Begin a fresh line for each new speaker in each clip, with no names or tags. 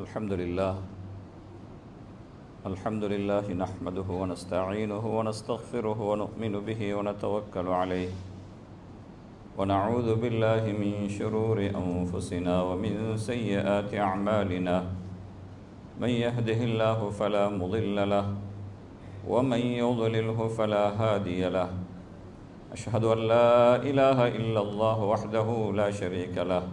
الحمد لله نحمده ونستعينه ونستغفره ونؤمن به ونتوكل عليه ونعوذ بالله من شرور أنفسنا ومن سيئات أعمالنا من يهده الله فلا مضل له ومن يضلله فلا هادي له أشهد أن لا إله إلا الله وحده لا شريك له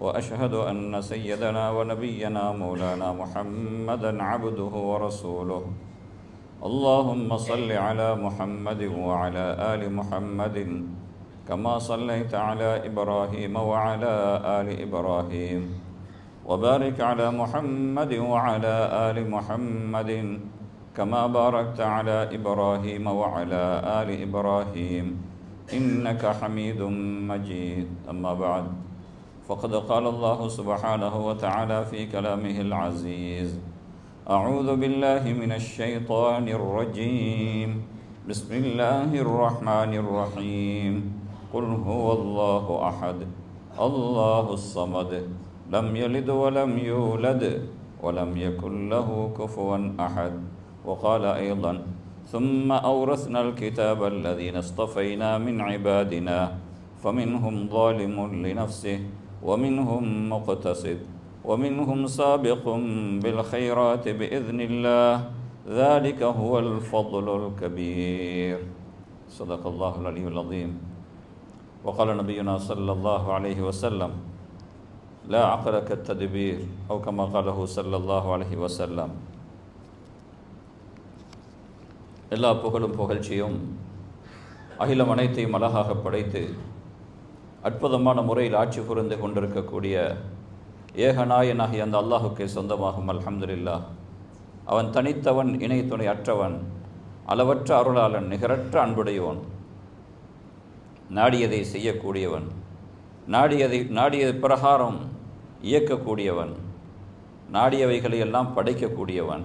وأشهد أن سيدنا ونبينا مولانا محمدا عبده ورسوله اللهم صل على محمد وعلى آل محمد كما صليت على إبراهيم وعلى آل إبراهيم وبارك على محمد وعلى آل محمد كما باركت على إبراهيم وعلى آل إبراهيم إنك حميد مجيد أما بعد فقد قال الله سبحانه وتعالى في كلامه العزيز أعوذ بالله من الشيطان الرجيم بسم الله الرحمن الرحيم قل هو الله أحد الله الصمد لم يلد ولم يولد ولم يكن له كفوا أحد وقال أيضا ثم أورثنا الكتاب الذين اصطفينا من عبادنا فمنهم ظالم لنفسه ومنهم مقتصد ومنهم سابق بالخيرات بإذن الله ذلك هو الفضل الكبير صدق الله العلي العظيم وقال نبينا صلى الله عليه وسلم لا عقل كالتدبير أو كما قاله صلى الله عليه وسلم எல்லா புகழும் புகழ்ச்சியும் அகிலம் அனைத்தையும் அழகாக படைத்து அற்புதமான முறையில் ஆட்சி புரிந்து கொண்டிருக்கக்கூடிய ஏகநாயனாகிய அந்த அல்லாஹுக்கே சொந்தமாகும் அல்ஹம்துலில்லாஹ். அவன் தனித்தவன், இணை துணை அற்றவன், அளவற்ற அருளாளன், நிகரற்ற அன்புடையவன், நாடியதை செய்யக்கூடியவன், நாடிய பிரகாரம் இயக்கக்கூடியவன், நாடியவைகளை எல்லாம் படைக்கக்கூடியவன்,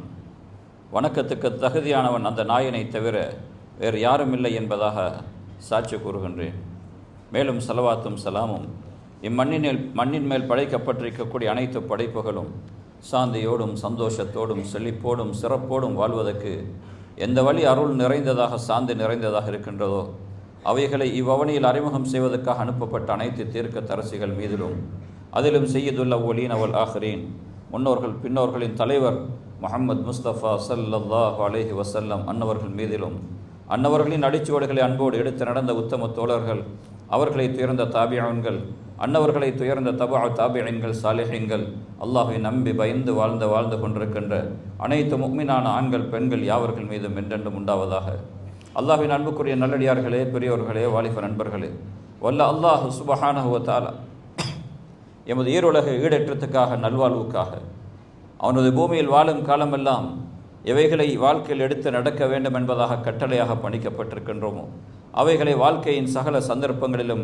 வணக்கத்துக்கு தகுதியானவன் அந்த நாயனை தவிர வேறு யாரும் இல்லை என்பதாக சாட்சி கூறுகின்றேன். மேலும் ஸலவாத்தும் சலாமும் மண்ணின் மேல் படைக்கப்பட்டிருக்கக்கூடிய அனைத்து படைப்புகளும் சாந்தியோடும் சந்தோஷத்தோடும் செழிப்போடும் சிறப்போடும் வாழ்வதற்கு எந்த வழி அருள் நிறைந்ததாக சாந்தி நிறைந்ததாக இருக்கின்றதோ அவைகளை இவ்வவனியில் அறிமுகம் செய்வதற்காக அனுப்பப்பட்ட அனைத்து தீர்க்க தரசிகள் மீதிலும் அதிலும் செய்யதுல் அவ்வலீன் வல் ஆஹிரீன் முன்னோர்கள் பின்னோர்களின் தலைவர் முஹம்மது முஸ்தபா ஸல்லல்லாஹு அலைஹி வஸல்லம் அன்னவர்கள் மீதிலும் அன்னவர்களின் அடிச்சுவடுகளை அன்போடு எடுத்து நடந்த உத்தம தோழர்கள், அவர்களை துயர்ந்த தாபியன்கள், அன்னவர்களை துயர்ந்த தாபியன்கள், சாலிஹீன்கள், அல்லாஹை நம்பி பயந்து வாழ்ந்து கொண்டிருக்கின்ற அனைத்து முஃமினான ஆண்கள் பெண்கள் யாவர்கள் மீதும் என்றென்றும் உண்டாவதாக. அல்லாஹ்வின் அன்புக்குரிய நல்லடியார்களே, பெரியோர்களே, வாலிப நண்பர்களே, வல்ல அல்லாஹ் சுப்ஹானஹு வ தஆலா எமது ஈருலக ஈடேற்றத்துக்காக, நல்வாழ்வுக்காக, அவனது பூமியில் வாழும் காலமெல்லாம் எவைகளை வாழ்க்கையில் எடுத்து நடக்க வேண்டும் என்பதாக கட்டளையாக பணிக்கப்பட்டிருக்கின்றோமோ அவைகளை வாழ்க்கையின் சகல சந்தர்ப்பங்களிலும்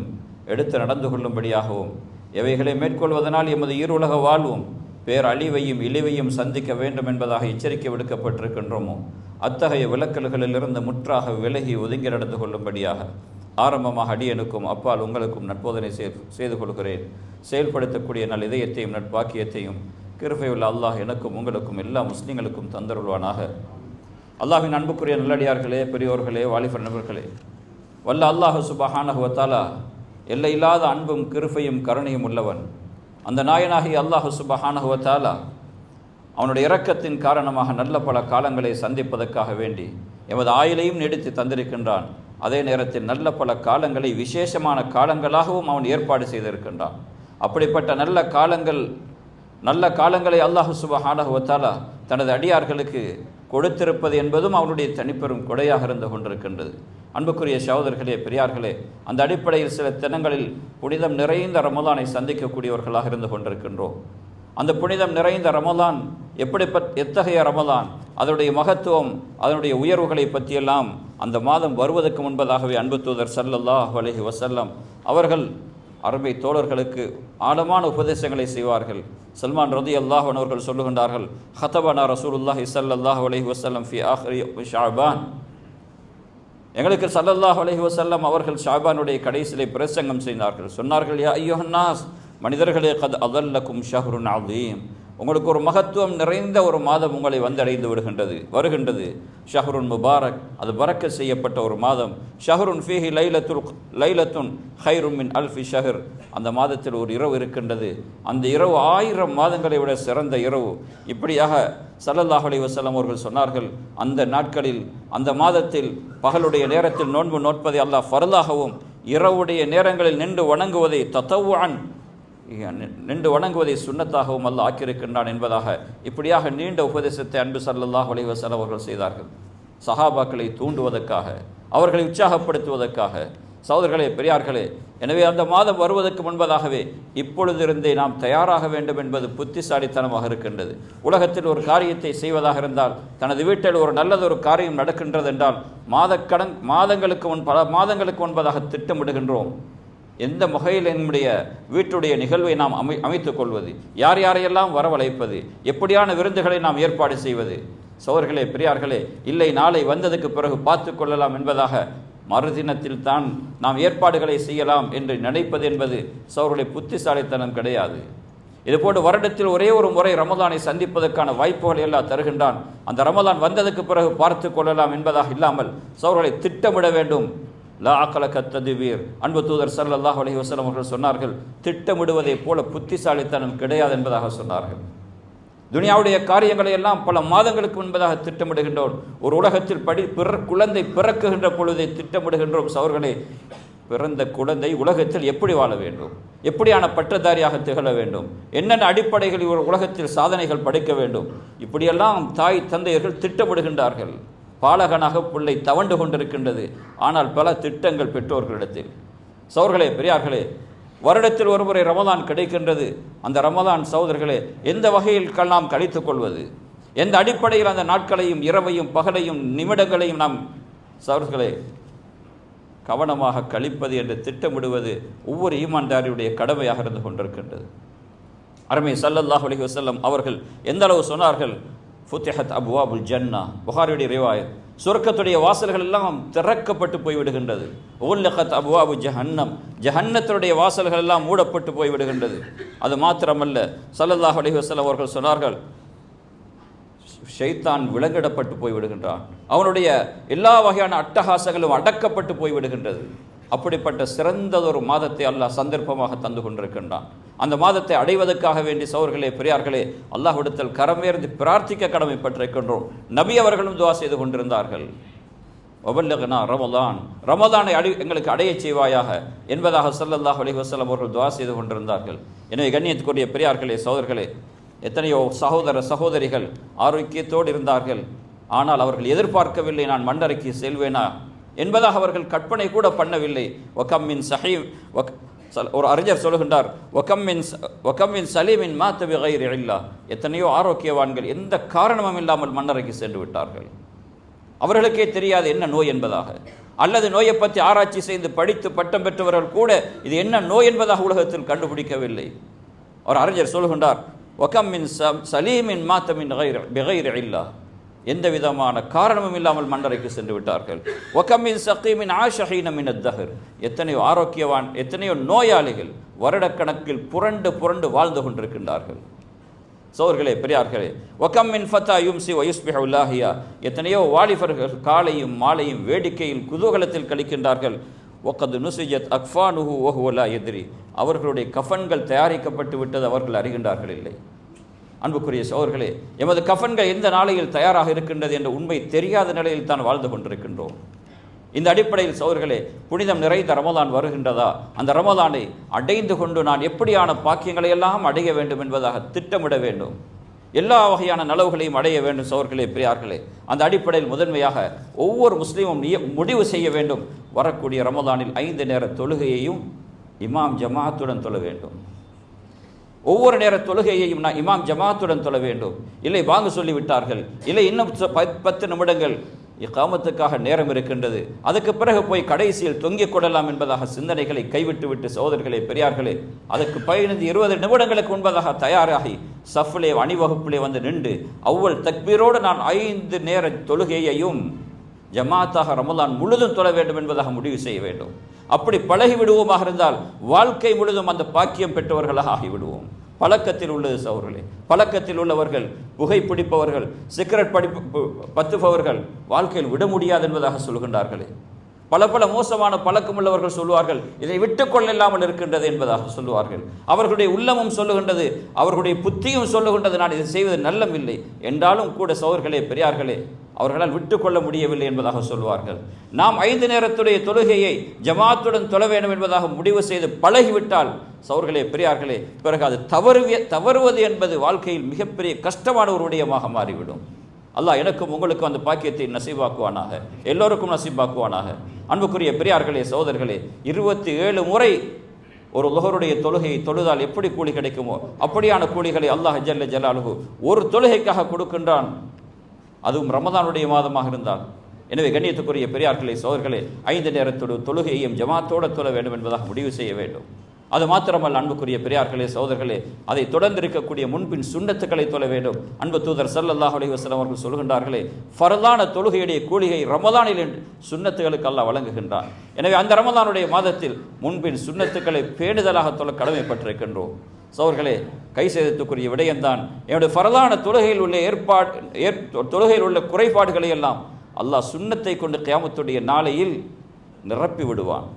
எடுத்து நடந்து கொள்ளும்படியாகவும், எவைகளை மேற்கொள்வதனால் எமது ஈருலக வாழ்வும் பேரழிவையும் இழிவையும் சந்திக்க வேண்டும் என்பதாக எச்சரிக்கை விடுக்கப்பட்டிருக்கின்றோமோ அத்தகைய விலக்கல்களிலிருந்து முற்றாக விலகி ஒதுங்கி நடந்து கொள்ளும்படியாக ஆரம்பமாக அடியனுக்கும் அப்பால் உங்களுக்கும் நட்போதனை செய்து கொள்கிறேன். செயல்படுத்தக்கூடிய நல் இதயத்தையும் நட்பாக்கியத்தையும் கிருபையுள்ள அல்லாஹ் எனக்கும் உங்களுக்கும் எல்லா முஸ்லீம்களுக்கும் தந்தருள்வானாக. அல்லாஹ்வின் அன்புக்குரிய நல்லடியார்களே, பெரியோர்களே, வாலிபர் நண்பர்களே, வல்ல அல்லாஹ் சுப்ஹானஹு வ தஆலா எல்லையில்லாத அன்பும் கிருபையும் கருணையும் உள்ளவன். அந்த நாயனாகிய அல்லாஹ் சுப்ஹானஹு வ தஆலா அவனுடைய இரக்கத்தின் காரணமாக நல்ல பல காலங்களை சந்திப்பதற்காக வேண்டி எமது ஆயுளையும் நீடித்து தந்திருக்கின்றான். அதே நேரத்தில் நல்ல பல காலங்களை விசேஷமான காலங்களாகவும் அவன் ஏற்பாடு செய்திருக்கின்றான். அப்படிப்பட்ட நல்ல காலங்களை அல்லாஹ் சுப்ஹானஹு வ தஆலா தனது அடியார்களுக்கு கொடுத்திருப்பது என்பதும் அவனுடைய தனிப்பெரும் கொடையாக இருந்து கொண்டிருக்கின்றது. அன்புக்குரிய சகோதரர்களே, பெரியார்களே, அந்த அடிப்படையில் சில தினங்களில் புனிதம் நிறைந்த ரமலானை சந்திக்கக்கூடியவர்களாக இருந்து கொண்டிருக்கின்றோம். அந்த புனிதம் நிறைந்த ரமலான் எத்தகைய ரமலான், அதனுடைய மகத்துவம், அதனுடைய உயர்வுகளை பற்றியெல்லாம் அந்த மாதம் வருவதற்கு முன்பதாகவே அன்பு தூதர் ஸல்லல்லாஹு அலைஹி வஸல்லம் அவர்கள் அருமை தோழர்களுக்கு ஆழமான உபதேசங்களை செய்வார்கள். சல்மான் ரலியல்லாஹு அன்ஹு அவர்கள் சொல்லுகின்றார்கள், ஹதபனா ரசூலுல்லாஹி ஸல்லல்லாஹு அலைஹி வஸல்லம் ஃபி ஆஹிரி ஷஅபான், எங்களுக்கு ஸல்லல்லாஹு அலைஹி வஸல்லம் அவர்கள் ஷஅபானுடைய கடைசியிலே பிரசங்கம் செய்தார்கள். சொன்னார்கள், யா அய்யுஹன் நாஸ், மனிதர்களே, கத் அதல்லக்கும் ஷஹ்ருன் அதீம், உங்களுக்கு ஒரு மகத்துவம் நிறைந்த ஒரு மாதம் உங்களை வந்தடைந்து வருகின்றது. ஷஹ்ருன் முபாரக், அது பரக்கத் செய்யப்பட்ட ஒரு மாதம். ஷஹ்ருன் ஃபீஹி லைலத்துன் ஹைரும் மின் அல்ஃபி ஷஹர், அந்த மாதத்தில் ஒரு இரவு இருக்கின்றது, அந்த இரவு 1000 மாதங்களை விட சிறந்த இரவு. இப்படியாக ஸல்லல்லாஹு அலைஹி வஸல்லம் அவர்கள் சொன்னார்கள். அந்த நாட்களில், அந்த மாதத்தில் பகலுடைய நேரத்தில் நோன்பு நோட்பதை அல்லாஹ் ஃபர்லாகவும், இரவுடைய நேரங்களில் நின்று வணங்குவதை தத்தவுஅன், நின்று வணங்குவதை சுன்னத்தாகவும் அல்லாஹ் ஆக்கியிருக்கின்றான் என்பதாக இப்படியாக நீண்ட உபதேசத்தை அன்பு ஸல்லல்லாஹு அலைஹி வஸல்லம் அவர்கள் செய்தார்கள். சஹாபாக்களை தூண்டுவதற்காக, அவர்களை உற்சாகப்படுத்துவதற்காக. சகோதரர்களே, பெரியார்களே, எனவே அந்த மாதம் வருவதற்கு முன்பதாகவே இப்பொழுதிருந்தே நாம் தயாராக வேண்டும் என்பது புத்திசாலித்தனமாக இருக்கின்றது. உலகத்தில் ஒரு காரியத்தை செய்வதாக இருந்தால், தனது வீட்டில் ஒரு நல்லதொரு காரியம் நடக்கின்றது என்றால் பல மாதங்களுக்கு முன்பதாக திட்டமிடுகின்றோம். எந்த வகையில் நம்முடைய வீட்டுடைய நிகழ்வை நாம் அமைத்துக் கொள்வது, யார் யாரையெல்லாம் வரவழைப்பது, எப்படியான விருந்துகளை நாம் ஏற்பாடு செய்வது. சகோதரர்களே, பெரியார்களே, இல்லை நாளை வந்ததுக்கு பிறகு பார்த்து கொள்ளலாம் என்பதாக மறுதினத்தில் தான் நாம் ஏற்பாடுகளை செய்யலாம் என்று நினைப்பது என்பது சகோதரர்களுடைய புத்திசாலித்தனம் கிடையாது. இதுபோன்று வருடத்தில் ஒரே ஒரு முறை ரமலானை சந்திப்பதற்கான வாய்ப்புகளை எல்லாம் தருகின்றான். அந்த ரமலான் வந்ததுக்கு பிறகு பார்த்து கொள்ளலாம் என்பதாக இல்லாமல் சகோதரர்களை திட்டமிட வேண்டும். லா அக்லக தத்பீர், அன்பு தூதர் ஸல்லல்லாஹு அலைஹி வஸல்லம் அவர்கள் சொன்னார்கள், திட்டமிடுவதை போல புத்திசாலித்தனம் கிடையாது என்பதாக சொன்னார்கள். துனியாவுடைய காரியங்களை எல்லாம் பல மாதங்களுக்கு முன்பதாக திட்டமிடுகின்றோம். ஒரு உலகத்தில் குழந்தை பிறக்குகின்ற பொழுதை திட்டமிடுகின்றோம். சகோதரர்களே, பிறந்த குழந்தை உலகத்தில் எப்படி வாழ வேண்டும், எப்படியான பட்டதாரியாக திகழ வேண்டும், என்னென்ன அடிப்படைகளில் ஒரு உலகத்தில் சாதனைகள் படைக்க வேண்டும், இப்படியெல்லாம் தாய் தந்தையர்கள் திட்டமிடுகின்றார்கள். பாலகனாக பிள்ளை தவண்டு கொண்டிருக்கின்றது. ஆனால் பல திட்டங்கள் பெற்றோர்களிடத்தில். சகோதரர்களே, பெரியார்களே, வருடத்தில் ஒருமுறை ரமலான் கிடைக்கின்றது. அந்த ரமலான் சகோதரர்களே, எந்த வகையில் நாம் கழித்துக் கொள்வது, எந்த அடிப்படையில் அந்த நாட்களையும் இரவையும் பகலையும் நிமிடங்களையும் நாம் சகோதரர்களே கவனமாக கழிப்பது என்று திட்டமிடுவது ஒவ்வொரு ஈமான்தாரியுடைய கடமையாக இருந்து கொண்டிருக்கின்றது. அருமை ஸல்லல்லாஹு அலைஹி வஸல்லம் அவர்கள் எந்த அளவு சொன்னார்கள், ஃபுத்திஹத் அப்வாபுல் ஜன்னா, புகாரியுடைய ரிவாயத், சொர்க்கத்துடைய வாசல்கள் எல்லாம் திறக்கப்பட்டு போய்விடுகின்றது. உல்லகத் அப்வாபு ஜஹன்னம், ஜஹன்னத்துடைய வாசல்கள் எல்லாம் மூடப்பட்டு போய்விடுகின்றது. அது மாத்திரமல்ல, ஸல்லல்லாஹு அலைஹி வஸல்லம் அவர்கள் சொன்னார்கள், ஷைத்தான் விலங்கிடப்பட்டு போய்விடுகின்றான், அவனுடைய எல்லா வகையான அட்டகாசங்களும் அடக்கப்பட்டு போய்விடுகின்றது. அப்படிப்பட்ட சிறந்ததொரு மாதத்தை அல்லாஹ் சந்தர்ப்பமாக தந்து கொண்டிருக்கின்றான். அந்த மாதத்தை அடைவதற்காக வேண்டி சகோதரர்களே, பெரியார்களே, அல்லாஹ்விடத்தில் கரமேர்ந்து பிரார்த்திக்க கடமைப்பட்டிருக்கின்றோம். நபி அவர்களும் துஆ செய்து கொண்டிருந்தார்கள். வபல்லகனா ரமலான், ரமலானை எங்களுக்கு அடைய செய்வாயாக என்பதாக ஸல்லல்லாஹு அலைஹி வஸல்லம் அவர்கள் துஆ செய்து கொண்டிருந்தார்கள். எனவே கண்ணியத்துக்குரிய பெரியார்களே, சகோதரர்களே, எத்தனையோ சகோதர சகோதரிகள் ஆரோக்கியத்தோடு இருந்தார்கள். ஆனால் அவர்கள் எதிர்பார்க்கவில்லை நான் மண்டரைக்கு செல்வேனா என்பதாக அவர்கள் கற்பனை கூட பண்ணவில்லை. ஒகம்மின் சஹீம், ஒரு அறிஞர் சொல்லுகின்றார், ஒகம்மின் சலீமின் மாத்த பிகைரி இல்லா, எத்தனையோ ஆரோக்கியவான்கள் எந்த காரணமும் இல்லாமல் மன்னரைக்கு சென்று விட்டார்கள். அவர்களுக்கே தெரியாது என்ன நோய் என்பதாக, அல்லது நோயை பற்றி ஆராய்ச்சி செய்து படித்து பட்டம் பெற்றவர்கள் கூட இது என்ன நோய் என்பதாக உலகத்தில் கண்டுபிடிக்கவில்லை. ஒரு அறிஞர் சொல்லுகின்றார், ஒகம்மின் சலீமின் மாத்தமின் பிகைரி இல்லா, எந்த விதமான காரணமும் இல்லாமல் மண்டரைக்கு சென்று விட்டார்கள். ஒகம்மின் சகீமின் ஆஷஹீன மின் அத்தஹர், எத்தனையோ ஆரோக்கியவான், எத்தனையோ நோயாளிகள் வருடக்கணக்கில் புரண்டு புரண்டு வாழ்ந்து கொண்டிருக்கின்றார்கள். சோர்களே, பெரியார்களே, ஒகம்மின் ஃபத்தா யும்சி வயுஸ்பிஹு லாஹியா, எத்தனையோ வாலிபர்கள் காலையும் மாலையும் வேடிக்கையில் குதூகலத்தில் கழிக்கின்றார்கள். ஒகது நுசிஜத் அக்ஃபானுஹு வஹுவ லா யத்ரி, அவர்களுடைய கஃபன்கள் தயாரிக்கப்பட்டு விட்டது, அவர்கள் அறிகின்றார்கள் இல்லை. அன்புக்குரிய சகோதரர்களே, எமது கஃபன்கள் எந்த நாளையில் தயாராக இருக்கின்றது என்ற உண்மை தெரியாத நிலையில் தான் வாழ்ந்து கொண்டிருக்கின்றோம். இந்த அடிப்படையில் சகோதரர்களே, புனிதம் நிறைந்த ரமலான் வருகின்றதா, அந்த ரமலானை அடைந்து கொண்டு நான் எப்படியான பாக்கியங்களை எல்லாம் அடைய வேண்டும் என்பதாக திட்டமிட வேண்டும். எல்லா வகையான நலவுகளையும் அடைய வேண்டும். சகோதரர்களே, பெரியார்களே, அந்த அடிப்படையில் முதன்மையாக ஒவ்வொரு முஸ்லீமும் முடிவு செய்ய வேண்டும், வரக்கூடிய ரமலானில் 5 நேர தொழுகையையும் இமாம் ஜமாத்துடன் தொழ வேண்டும். ஒவ்வொரு நேர தொழுகையையும் நான் இமாம் ஜமாத்துடன் தொழ வேண்டும். இல்லை வாங்க சொல்லிவிட்டார்கள், இல்லை இன்னும் 10 நிமிடங்கள் இகாமத்துக்காக நேரம் இருக்கின்றது, அதுக்கு பிறகு போய் கடைசியில் தொங்கிக் கொள்ளலாம் என்பதாக சிந்தனைகளை கைவிட்டு விட்டு சகோதரர்களே, பெரியார்களே, அதுக்கு 15-20 நிமிடங்களுக்கு முன்பதாக தயாராகி சஃப்லே அணிவகுப்பிலே வந்து நின்று அவ்வள் தக்பீரோடு நான் 5 நேர தொழுகையையும் ஜமாத்தாக ரமலான் முழுதும் தொழ வேண்டும் என்பதாக முடிவு செய்ய வேண்டும். அப்படி பழகி விடுவோமாக இருந்தால் வாழ்க்கை முழுதும் அந்த பாக்கியம் பெற்றவர்களாக ஆகிவிடுவோம். பழக்கத்தில் உள்ளது சகோதரர்களே. பழக்கத்தில் உள்ளவர்கள், புகைப்பிடிப்பவர்கள், சிகரெட் பத்துபவர்கள் வாழ்க்கையில் விட முடியாது என்பதாக சொல்கின்றார்களே. பல மோசமான பழக்கம் உள்ளவர்கள் சொல்லுவார்கள், இதை விட்டுக்கொள்ள இல்லாமல் இருக்கின்றது என்பதாக சொல்லுவார்கள். அவர்களுடைய உள்ளமும் சொல்லுகின்றது, அவர்களுடைய புத்தியும் சொல்லுகின்றது, நான் இதை செய்வது நல்லமில்லை என்றாலும் கூட சகோதரர்களே, பெரியார்களே, அவர்களால் விட்டுக்கொள்ள முடியவில்லை என்பதாக சொல்வார்கள். நாம் 5 நேரத்துடைய தொழுகையை ஜமாத்துடன் தொழ வேண்டும் என்பதாக முடிவு செய்து பழகிவிட்டால் சகோதரர்களே, பெரியார்களே, பிறகு அது தவறுவது என்பது வாழ்க்கையில் மிகப்பெரிய கஷ்டமான ஒரு விடயமாக மாறிவிடும். அல்லாஹ் எனக்கும் உங்களுக்கும் அந்த பாக்கியத்தை நசீபாக்குவானாக, எல்லோருக்கும் நசீபாக்குவானாக. அன்புக்குரிய பெரியார்களே, சகோதரர்களே, 27 முறை ஒரு லுஹருடைய தொழுகையை தொழுதால் எப்படி கூலி கிடைக்குமோ அப்படியான கூலிகளை அல்லாஹ் ஜல்ல ஜலாலுஹு ஒரு தொழுகைக்காக கொடுக்கின்றான், அதுவும் ரமதானுடைய மாதமாக இருந்தால். எனவே கண்ணியத்துக்குரிய பெரியார்களே, சகோதரர்களே, 5 நேரத்தோடு தொழுகையையும் ஜமாத்தோடு தொழ வேண்டும் என்பதாக முடிவு செய்ய வேண்டும். அது மாத்திரமல்ல அன்புக்குரிய பெரியார்களே, சகோதரர்களே, அதை தொடர்ந்து இருக்கக்கூடிய முன்பின் சுன்னத்துக்களை தொழ வேண்டும். அன்பு தூதர் ஸல்லல்லாஹு அலைஹி வஸல்லம் அவர்கள் சொல்கின்றார்களே, ஃபர்தான தொழுகையுடைய கூலிகை ரமதானில் சுன்னத்துகளுக்கு அல்லாஹ் வழங்குகின்றான். எனவே அந்த ரமதானுடைய மாதத்தில் முன்பின் சுன்னத்துக்களை பேணுதலாக தொழ கடமைப்பட்டிருக்கின்றோம். சகோதரர்களே, கை சேதத்துக்குரிய விடயம்தான் என்னுடைய ஃபர்தான தொழுகையில் உள்ள தொழுகையில் உள்ள குறைபாடுகளை எல்லாம் அல்லாஹ் சுன்னத்தை கொண்டு கியாமத்துடைய நாளையில் நிரப்பி விடுவான்.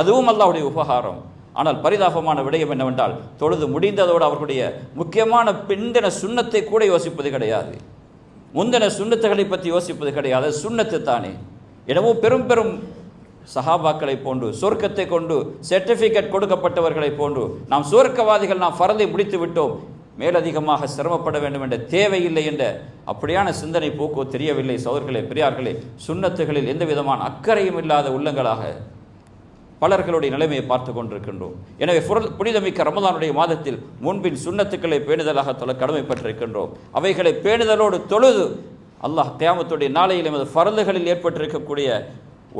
அதுவும் அல்லாஹ்வுடைய உபகாரம். ஆனால் பரிதாபமான விடயம் என்னவென்றால், தொழுது முடிந்ததோடு அவர்களுடைய முக்கியமான பிந்தின சுன்னத்தை கூட யோசிப்பது கிடையாது, முந்தின சுன்னத்துகளை பற்றி யோசிப்பது கிடையாது. சுன்னத்து தானே. எனவே பெரும் சஹாபாக்களை போன்று சொர்க்கத்தை கொண்டு சர்டிஃபிகேட் கொடுக்கப்பட்டவர்களை போன்று நாம் சுவர்க்கவாதிகள், நாம் ஃபர்தை முடித்து விட்டோம், மேலதிகமாக சிரமப்பட வேண்டும் என்ற தேவையில்லை என்ற அப்படியான சிந்தனை போக்கோ தெரியவில்லை. சகோதரர்களே, பெரியார்களே, சுன்னத்துகளில் எந்த விதமான அக்கறையும் இல்லாத உள்ளங்களாக பலர்களுடைய நிலைமையை பார்த்து கொண்டிருக்கின்றோம். எனவே புனிதமிக்க ரமதானுடைய மாதத்தில் முன்பின் சுன்னத்துக்களை பேணுதலாக தொழ கடமைப்பட்டிருக்கின்றோம். அவைகளை பேணுதலோடு தொழுது அல்லாஹ் கியாமத்துடைய நாளையில் எமது ஃபர்துகளில் ஏற்பட்டிருக்கக்கூடிய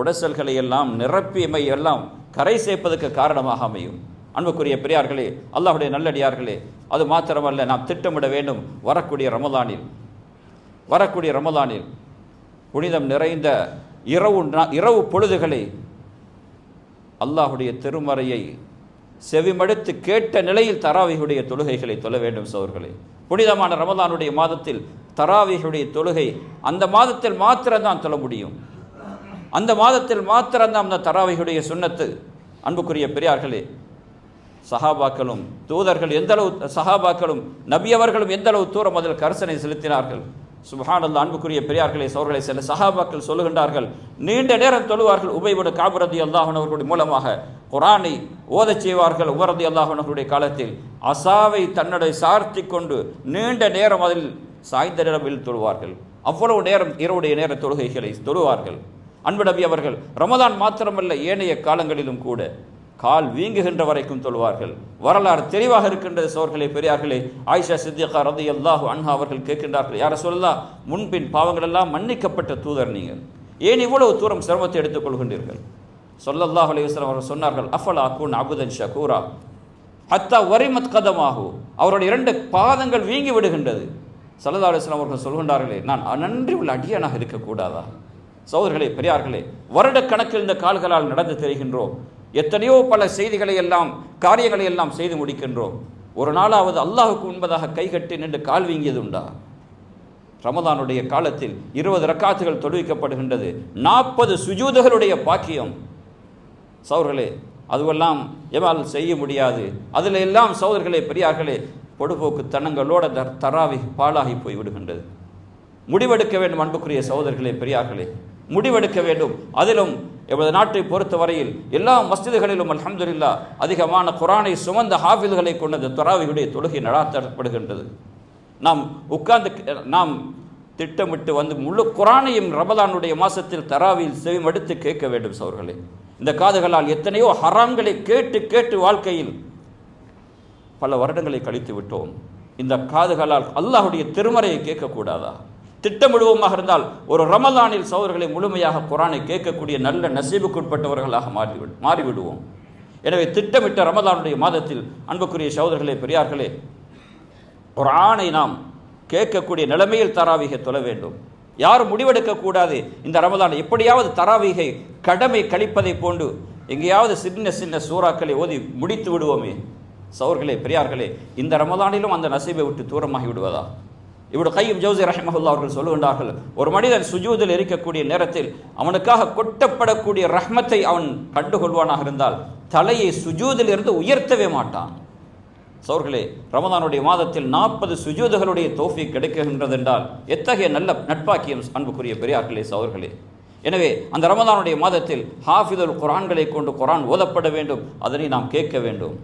உடசல்களை எல்லாம் நிரப்பியமை எல்லாம் கரை சேர்ப்பதற்கு காரணமாக அமையும். அன்புக்குரிய பெரியார்களே, அல்லாஹ்வுடைய நல்லடியார்களே, அது மாத்திரமல்ல, நாம் திட்டமிட வேண்டும். வரக்கூடிய ரமதானில் புனிதம் நிறைந்த இரவு பொழுதுகளை அல்லாஹுடைய திருமறையை செவிமடுத்து கேட்ட நிலையில் தராவிஹுடைய தொழுகைகளை தொழ வேண்டும். சகோதரர்களே, புனிதமான ரமதானுடைய மாதத்தில் தராவிஹுடைய தொழுகை அந்த மாதத்தில் மாத்திரம்தான் தொழ முடியும். அந்த மாதத்தில் மாத்திரம்தான் அந்த தராவிஹுடைய சுன்னத்து. அன்புக்குரிய பெரியார்களே, சஹாபாக்களும் தூதர்கள் எந்தளவு, சஹாபாக்களும் நபியவர்களும் எந்தளவு தூரம் அதில் கரிசனை செலுத்தினார்கள். சுப்ஹானல்லாஹ். அன்புக்குரிய பெரியார்களே, சகோதரர்களே, சில சஹாபாக்கள் சொல்லுகின்றார்கள், நீண்ட நேரம் தொழுவார்கள். உபை இப்னு கஅப் ரலியல்லாஹு அன்ஹு அவர்களுடைய மூலமாக குர்ஆனை ஓதச் செய்வார்கள். உமர் ரலியல்லாஹு அன்ஹுடைய காலத்தில் அசாவை தன்னுடைய சார்த்தி கொண்டு நீண்ட நேரம் அதில் சாய்ந்த நிலவில் தொழுவார்கள். அவ்வளவு நேரம் இரவுடைய நேர தொழுகைகளை தொழுவார்கள். அன்பு நபி அவர்கள் ரமதான் மாத்திரமல்ல, ஏனைய காலங்களிலும் கூட கால் வீங்குகின்ற வரைக்கும் தொழுவார்கள். வரலாறு தெளிவாக இருக்கின்றது. சோர்களே, பெரியார்களே, ஆயிஷா சித்திகா ரலியல்லாஹு அன்ஹா அவர்கள் கேட்கின்றார்கள், யா ரசூலல்லாஹ், முன்பின் பாவங்கள் எல்லாம் மன்னிக்கப்பட்ட தூதர் நீங்கள், ஏன் இவ்வளவு தூரம் சிரமத்தை எடுத்துக் கொள்கின்றீர்கள்? ஸல்லல்லாஹு அலைஹி வஸல்லம் அவர்கள் சொன்னார்கள், அஃபலா அகூன் அபுதன் ஷகூரா ஹத்தா வரிமத் கதமாஹு, அவருடைய 2 பாதங்கள் வீங்கி விடுகின்றது. ஸல்லல்லாஹு அலைஹி வஸல்லம் அவர்கள் சொல்கின்றார்களே, நான் நன்றி உள்ள அடியானாக இருக்கக்கூடாதா? சகோதரர்களே, பெரியார்களே, வருட கணக்கில் இந்த கால்களால் நடந்து தெரிகின்றோம். எத்தனையோ பல செய்திகளை எல்லாம், காரியங்களை எல்லாம் செய்து முடிக்கின்றோம். ஒரு நாளாவது அல்லாஹுக்கு முன்பதாக கைகட்டி நின்று கால் வீங்கியது உண்டா? ரமதானுடைய காலத்தில் 20 ரக்காத்துகள் தொழுவிக்கப்படுகின்றது. 40 சுஜூதுகளுடைய பாக்கியம். சகோதரர்களே, அதுவெல்லாம் எவால் செய்ய முடியாது. அதில் எல்லாம் சகோதரர்களே, பெரியார்களே, பொடுபோக்கு தனங்களோட தராவி பாழாகி போய் விடுகின்றது. முடிவெடுக்க வேண்டும். அன்புக்குரிய சகோதரர்களே, பெரியார்களே, முடிவெடுக்க வேண்டும். அதிலும் எமது நாட்டை பொறுத்த வரையில் எல்லா மஸ்ஜிதுகளிலும் அல்ஹம்துலில்லாஹ் அதிகமான குர்ஆனை சுமந்த ஹாஃபில்களை கொண்ட தராவிஹுடைய தொழுகை நடாத்தப்படுகின்றது. நாம் திட்டமிட்டு வந்து முழு குர்ஆனையும் ரமலானுடைய மாசத்தில் தராவியில் செவிமடுத்து கேட்க வேண்டும். சகோதரர்களே, இந்த காதுகளால் எத்தனையோ ஹராம்களை கேட்டு கேட்டு வாழ்க்கையில் பல வருடங்களை கழித்து விட்டோம். இந்த காதுகளால் அல்லாஹ்வுடைய திருமறையை கேட்கக்கூடாதா? திட்டமிடுவோமாக இருந்தால் ஒரு ரமலானில் சகோதரர்களை முழுமையாக குர்ஆனை கேட்கக்கூடிய நல்ல நசீபுக்குட்பட்டவர்களாக மாறிவிடுவோம். எனவே திட்டமிட்ட ரமலானுடைய மாதத்தில் அன்புக்குரிய சகோதரர்களே, பெரியார்களே, குர்ஆனை நாம் கேட்கக்கூடிய நிலைமையில் தராவீகை தொழ வேண்டும். யாரும் முடிவெடுக்கக்கூடாது, இந்த ரமலான் எப்படியாவது தராவீகை கடமை கழிப்பதை போன்று எங்கேயாவது சின்ன சின்ன சூறாக்களை ஓதி முடித்து விடுவோமே. சகோதரர்களே பெரியார்களே, இந்த ரமதானிலும் அந்த நசீபை விட்டு தூரமாகி விடுவதா? இப்னு கய்யிம் ஜௌஸி ரஹிமஹுல்லாஹ் அவர்கள் சொல்லுகின்றார்கள், ஒரு மனிதன் சுஜூதில் இருக்கக்கூடிய நேரத்தில் அவனுக்காக கொட்டப்படக்கூடிய ரஹ்மத்தை அவன் கண்டுகொள்வானாக இருந்தால் தலையை சுஜூதில் இருந்து உயர்த்தவே மாட்டான். சகோதரர்களே, ரமதானுடைய மாதத்தில் 40 சுஜூதுகளுடைய தௌஃபீக் கிடைக்கின்றது என்றால் எத்தகைய நல்ல நட்பாக்கியம் அன்புக்குரிய பெரியார்களே, சகோதரர்களே. எனவே அந்த ரமதானுடைய மாதத்தில் ஹாஃபிதுல் குர்ஆன்களை கொண்டு குர்ஆன் ஓதப்பட வேண்டும், அதனை நாம் கேட்க வேண்டும்.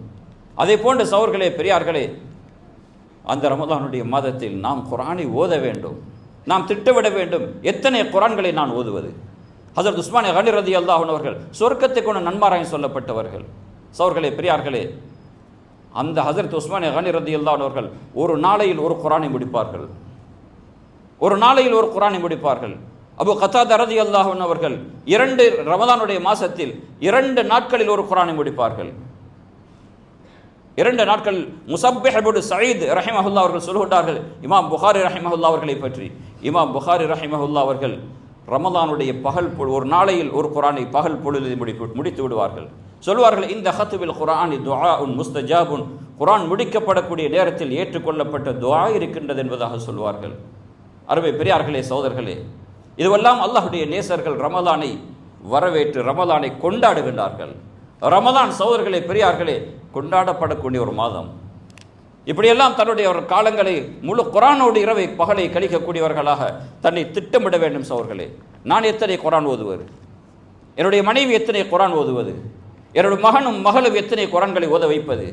அதே போன்று சகோதரர்களே பெரியார்களே, அந்த ரமதானுடைய மாதத்தில் நாம் குர்ஆனை ஓத வேண்டும், நாம் திட்டமிட வேண்டும். எத்தனை குர்ஆன்களை நான் ஓதுவது? ஹஜ்ரத் உஸ்மான் கனி ரலியல்லாஹு அன்ஹு அவர்கள் சொர்க்கத்தை கொண்டு நன்மாராயம் சொல்லப்பட்டவர்கள். சகோதரர்களே பெரியார்களே, அந்த ஹஜ்ரத் உஸ்மான் கனி ரலியல்லாஹு அன்ஹு அவர்கள் ஒரு நாளையில் ஒரு குர்ஆனை முடிப்பார்கள், ஒரு நாளையில் ஒரு குர்ஆனை முடிப்பார்கள். அபு கத்தாதா ரலியல்லாஹு அன்ஹு அவர்கள் 2 ரமதானுடைய மாசத்தில் 2 நாட்களில் ஒரு குர்ஆனை முடிப்பார்கள். 2 நாட்கள். முஸப்பிஹ் இப்னு சயீத் ரஹிமஹுல்லாஹ் அவர்கள் சொல்கிறார்கள் இமாம் புகாரி ரஹிமஹுல்லாஹ் அவர்களை பற்றி. இமாம் புகாரி ரஹிமஹுல்லாஹ் அவர்கள் ரமதானுடைய ஒரு நாளையில் ஒரு குர்ஆனை பகல் பொழுதில் முடித்து விடுவார்கள். சொல்வார்கள், இந்த ஹத்பில் குர்ஆனி துஆஉன் முஸ்தஜாபுன், குர்ஆன் முடிக்கப்படக்கூடிய நேரத்தில் ஏற்றுக்கொள்ளப்பட்ட துஆ இருக்கின்றது என்பதாக சொல்வார்கள். அருமை பெரியார்களே, சகோதரர்களே, இதுவெல்லாம் அல்லாஹ்வுடைய நேசர்கள் ரமதானை வரவேற்று ரமதானை கொண்டாடுகின்றார்கள். ரமதான் சகோதரர்களே பெரியார்களே கொண்டாடப்படக்கூடிய ஒரு மாதம். இப்படியெல்லாம் தன்னுடைய ஒரு காலங்களை முழு குர்ஆனோடு இரவை பகலை கழிக்கக்கூடியவர்களாக தன்னை திட்டமிட வேண்டும். சகோதரர்களே, நான் எத்தனை குர்ஆன் ஓதுவது? என்னுடைய மனைவி எத்தனை குர்ஆன் ஓதுவது? என்னுடைய மகனும் மகளும் எத்தனை குர்ஆன்களை ஓத வைப்பது?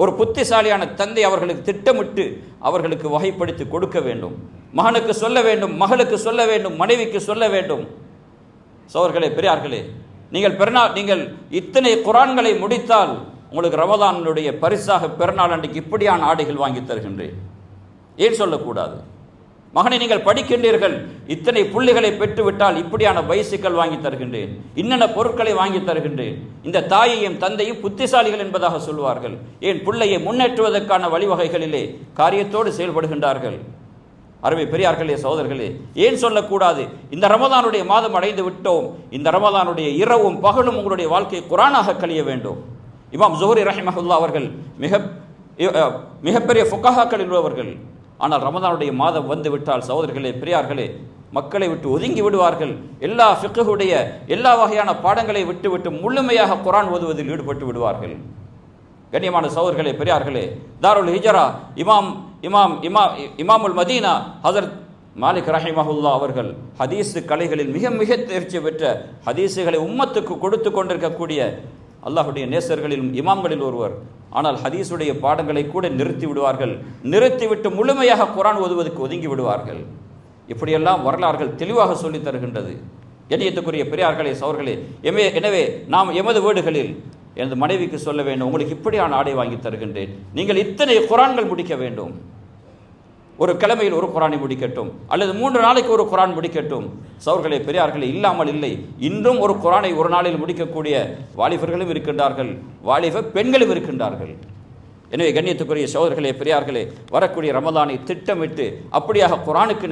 ஒரு புத்திசாலியான தந்தை அவர்களுக்கு திட்டமிட்டு அவர்களுக்கு வகைப்படுத்தி கொடுக்க வேண்டும். மகனுக்கு சொல்ல வேண்டும், மகளுக்கு சொல்ல வேண்டும், மனைவிக்கு சொல்ல வேண்டும். சகோதரர்களே பெரியார்களே, நீங்கள் இத்தனை குர்ஆன்களை முடித்தால் உங்களுக்கு ரமதானுடைய பரிசாக பெருநாள் அன்றைக்கு இப்படியான ஆடைகள் வாங்கி தருகின்றேன். ஏன் சொல்லக்கூடாது? மகனை நீங்கள் படிக்கின்றீர்கள், இத்தனை புள்ளிகளை பெற்றுவிட்டால் இப்படியான பைசிக்கல் வாங்கி தருகின்றேன், இன்னென்ன பொருட்களை வாங்கி தருகின்றேன். இந்த தாயையும் தந்தையும் புத்திசாலிகள் என்பதாக சொல்வார்கள். ஏன் பிள்ளையை முன்னேற்றுவதற்கான வழிவகைகளிலே காரியத்தோடு செயல்படுகின்றார்கள். அருமை பெரியார்களே, சகோதரர்களே, ஏன் சொல்லக்கூடாது? இந்த ரமதானுடைய மாதம் அடைந்து விட்டோம், இந்த ரமதானுடைய இரவும் பகலும் உங்களுடைய வாழ்க்கை குர்ஆனாக கழிய வேண்டும். இமாம் ஸுஹ்ரி ரஹிமஹுல்லாஹ் அவர்கள் மிகப்பெரிய ஃபுகஹாக்கள் உள்ளவர்கள். ஆனால் ரமதானுடைய மாதம் வந்து விட்டால் சகோதரர்களே பெரியார்களே மக்களை விட்டு ஒதுங்கி விடுவார்கள். எல்லா ஃபிக்ஹுடைய எல்லா வகையான பாடங்களை விட்டுவிட்டு முழுமையாக குர்ஆன் ஓதுவதில் ஈடுபட்டு விடுவார்கள். கண்ணியமான சகோதரர்களே பெரியார்களே, தாருல் ஹிஜ்ரா இமாமுல் மதீனா ஹஜ்ரத் மாலிக் ரஹிமஹுல்லாஹ் அவர்கள் ஹதீஸ் கலைகளில் மிக மிக தேர்ச்சி பெற்ற ஹதீஸுகளை உம்மத்துக்கு கொடுத்து கொண்டிருக்கக்கூடிய அல்லாஹ்வுடைய நேசர்களில் இமாம்களில் ஒருவர். ஆனால் ஹதீஸுடைய பாடங்களை கூட நிறுத்தி விடுவார்கள், நிறுத்திவிட்டு முழுமையாக குர்ஆன் ஓதுவதற்கு ஒதுங்கி விடுவார்கள். இப்படியெல்லாம் வரலாறுகள் தெளிவாக சொல்லித் தருகின்றது. கண்ணியத்துக்குரிய பெரியார்களே, சகோதரர்களே, எனவே நாம் எமது வீடுகளில் எனது மனைவிக்கு சொல்ல வேண்டும், உங்களுக்கு இப்படியான ஆடை வாங்கி தருகின்றேன், நீங்கள் இத்தனை குர்ஆன்கள் முடிக்க வேண்டும். ஒரு கிழமையில் ஒரு குர்ஆனை முடிக்கட்டும், அல்லது 3 நாளைக்கு ஒரு குர்ஆன் முடிக்கட்டும். சகோதரர்களே பெரியார்களே, இல்லாமல் இல்லை. இன்றும் ஒரு குர்ஆனை ஒரு நாளில் முடிக்கக்கூடிய வாலிபர்களும் இருக்கின்றார்கள், வாலிப பெண்களும் இருக்கின்றார்கள். எனவே கண்ணியத்துக்குரிய சகோதரர்களே பெரியார்களே, வரக்கூடிய ரமதானை திட்டமிட்டு அப்படியாக குர்ஆனுக்கு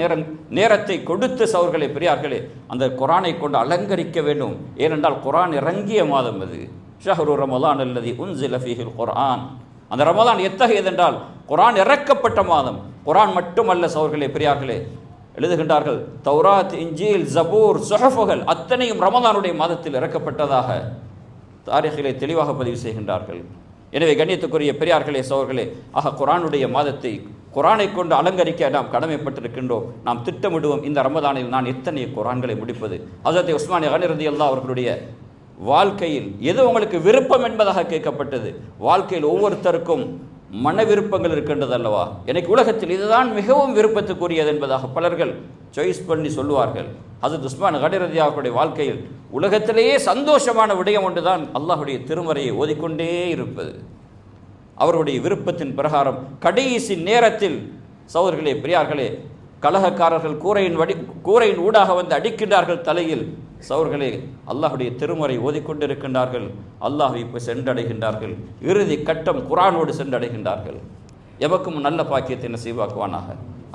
நேரத்தை கொடுத்து சகோதரர்களே பெரியார்களே அந்த குர்ஆனை கொண்டு அலங்கரிக்க வேண்டும். ஏனென்றால் குர்ஆன் இறங்கிய மாதம் அது. ஷஹ்ரு ரமலான் அல்லதி உன்ஸில ஃபீஹில் குர்ஆன். அந்த ரமலான் எத்தகையதென்றால் குர்ஆன் இறக்கப்பட்ட மாதம். குர்ஆன் மட்டுமல்ல சகோதரர்களே பெரியார்களே, எழுதுகின்றார்கள் தௌராத், இன்ஜீல், ஜபூர், சுஹஃபுகள் அத்தனையும் ரமலானுடைய மாதத்தில் இறக்கப்பட்டதாக தாரீഖிலே தெளிவாக பதிவு செய்கின்றார்கள். எனவே கண்ணியத்துக்குரிய பெரியார்களே, சகோதரர்களே, குர்ஆனுடைய மாதத்தை குர்ஆனை கொண்டு அலங்கரிக்க நாம் கடமைப்பட்டிருக்கின்றோம். நாம் திட்டமிடுவோம், இந்த ரமதானில் நான் எத்தனை குர்ஆன்களை முடிப்பது. ஹஜ்ரத் உஸ்மான் கனி ரலியல்லாஹு அவர்களுடைய வாழ்க்கையில் எது உங்களுக்கு விருப்பம் என்பதாக கேட்கப்பட்டது. வாழ்க்கையில் ஒவ்வொருத்தருக்கும் மன விருப்பங்கள் இருக்கின்றது அல்லவா? எனக்கு உலகத்தில் இதுதான் மிகவும் விருப்பத்துக்குரியது என்பதாக பலர்கள் சாய்ஸ் பண்ணி சொல்லுவார்கள். ஹஜ்ரத் உஸ்மான் கனி ரலியல்லாஹு அவர்களுடைய வாழ்க்கையில் உலகத்திலேயே சந்தோஷமான விடயம் ஒன்றுதான் அல்லாஹ்வுடைய திருமறையை ஓதிக்கொண்டே இருப்பது. அவருடைய விருப்பத்தின் பிரகாரம் கடைசி நேரத்தில் சகோதரர்களே பெரியார்களே கலகக்காரர்கள் கூரையின் ஊடாக வந்து அடிக்கின்றார்கள் தலையில். சகோதரர்களே அல்லாஹ்வுடைய திருமறை ஓதிக்கொண்டிருக்கின்றார்கள், அல்லாஹ்வை இப்போ சென்றடைகின்றார்கள். இறுதி கட்டம் குர்ஆனோடு சென்றடைகின்றார்கள். எமக்கும் நல்ல பாக்கியத்தை நசீபாக்குவானாக.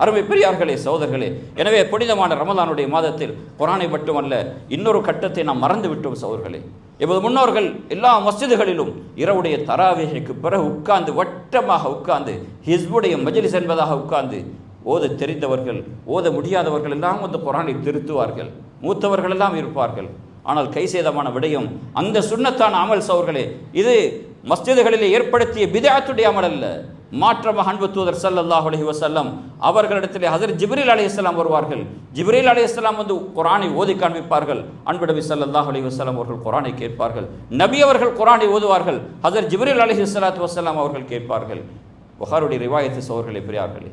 அருமை பெரியார்களே, சகோதரர்களே, எனவே புனிதமான ரமலானுடைய மாதத்தில் குர்ஆனை மட்டுமல்ல இன்னொரு கட்டத்தை நாம் மறந்து விட்டோம் சகோதரர்களே. இப்போது முன்னோர்கள் எல்லா மஸ்ஜிதுகளிலும் இரவுடைய தராவீஹுக்கு பிறகு உட்கார்ந்து வட்டமாக உட்கார்ந்து ஹிஸ்புடைய மஜ்லிஸ் என்பதாக உட்கார்ந்து ஓத தெரிந்தவர்கள் ஓத முடியாதவர்கள் எல்லாம் வந்து குர்ஆனை திருத்துவார்கள், மூத்தவர்கள் எல்லாம் இருப்பார்கள். ஆனால் கைசேதமான விடயம் அந்த சுன்னத்தான அமல் சகோதரர்களே, இது மஸ்ஜிதுகளிலே ஏற்படுத்திய பித்அத்துடைய அமல் அல்ல. மாற்றமாக அன்பு தூதர் ஸல்லல்லாஹு அலைஹி வஸல்லம் அவர்களிடத்திலே ஹஜ்ரத் ஜிப்ரீல் அலைஹிஸ்ஸலாம் வருவார்கள். ஜிப்ரீல் அலைஹிஸ்ஸலாம் வந்து குர்ஆனை ஓதி காண்பிப்பார்கள். அன்பு நபி ஸல்லல்லாஹு அலைஹி வஸல்லம் அவர்கள் குர்ஆனை கேட்பார்கள். நபி அவர்கள் குர்ஆனை ஓதுவார்கள். ஹஜ்ரத் ஜிப்ரீல் அலைஹிஸ்ஸலாத்து வஸலாம் அவர்கள் கேட்பார்கள். புகாரியுடைய ரிவாயத்து சகோதரர்களே, பெரியார்களே,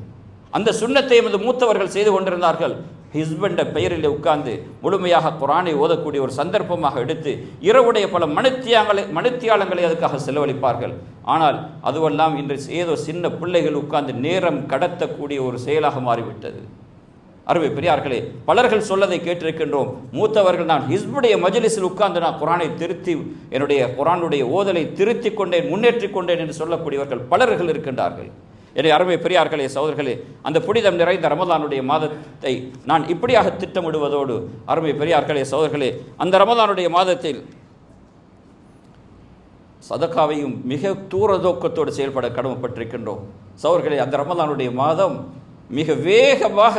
அந்த சுன்னத்தை எமது மூத்தவர்கள் செய்து கொண்டிருந்தார்கள். ஹிஸ்பென்ற பெயரில் உட்கார்ந்து முழுமையாக குர்ஆனை ஓதக்கூடிய ஒரு சந்தர்ப்பமாக எடுத்து இரவுடைய பல மணித்தியாலங்களை அதுக்காக செலவழிப்பார்கள். ஆனால் அதுவெல்லாம் இன்று ஏதோ சின்ன பிள்ளைகள் உட்கார்ந்து நேரம் கடத்தக்கூடிய ஒரு செயலாக மாறிவிட்டது. அருமை பெரியார்களே, பலர்கள் சொல்லதை கேட்டிருக்கின்றோம். மூத்தவர்கள் நான் ஹிஸ்புடைய மஜ்லிஸில் உட்கார்ந்து நான் குர்ஆனை திருத்தி என்னுடைய குர்ஆனுடைய ஓதலை திருத்தி கொண்டேன், முன்னேற்றி கொண்டேன் என்று சொல்லக்கூடியவர்கள் பலர்கள் இருக்கின்றார்கள். எனவே அருமை பெரியார்களே, சகோதரர்களே, அந்த புனிதம் நிறைந்த ரமலானுடைய மாதத்தை நான் இப்படியாக திட்டமிடுவதோடு, அருமை பெரியார்களே, சகோதரர்களே, அந்த ரமலானுடைய மாதத்தில் சதகாவையும் மிக தூரதோக்கத்தோடு செயல்பட கடமைப்பட்டிருக்கின்றோம். சகோதரர்களே, அந்த ரமலானுடைய மாதம் மிக வேகமாக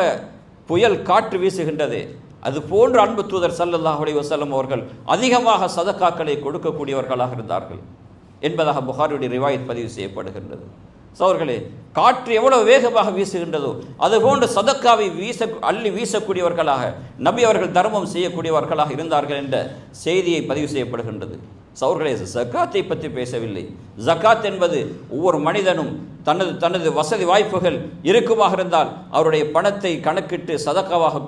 புயல் காற்று வீசுகின்றது. அது போன்று அன்பு தூதர் ஸல்லல்லாஹு அலைஹி வஸல்லம் அவர்கள் அதிகமாக சதகாக்களை கொடுக்கக்கூடியவர்களாக இருந்தார்கள் என்பதாக புகாரியுடைய ரிவாயத் பதிவு செய்யப்படுகின்றது. சகோதரர்களே, காற்று எவ்வளவு வேகமாக வீசுகின்றதோ அதுபோன்று சதக்காவை அள்ளி வீசக்கூடியவர்களாக நபி அவர்கள் தர்மம் செய்யக்கூடியவர்களாக இருந்தார்கள் என்ற செய்தியை பதிவு செய்யப்படுகின்றது. சகோதரர்களே, ஜகாத்தை பற்றி பேசவில்லை. ஜகாத் என்பது ஒவ்வொரு மனிதனும் தனது வசதி வாய்ப்புகள் இருக்குமாக இருந்தால் அவருடைய பணத்தை கணக்கிட்டு சதக்காவாக